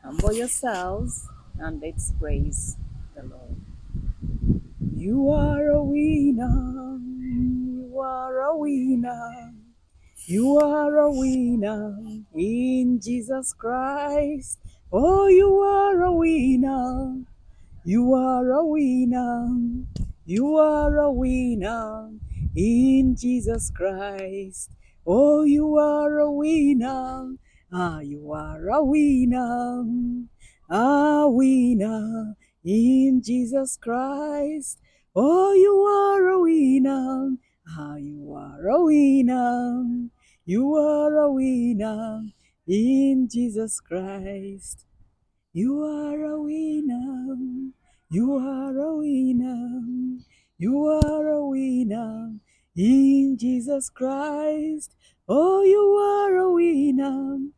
Humble yourselves and let's praise the Lord. You are a winner. You are a winner. You are a winner in Jesus Christ. Oh, you are a winner. You are a winner. You are a winner in Jesus Christ. Oh, you are a winner. Ah, you are a winner. A winner in Jesus Christ. Oh, you are a winner. Ah, you are a winner. You are a winner in Jesus Christ. You are a winner. You are a winner. You are a winner in Jesus Christ. Oh, you are a winner.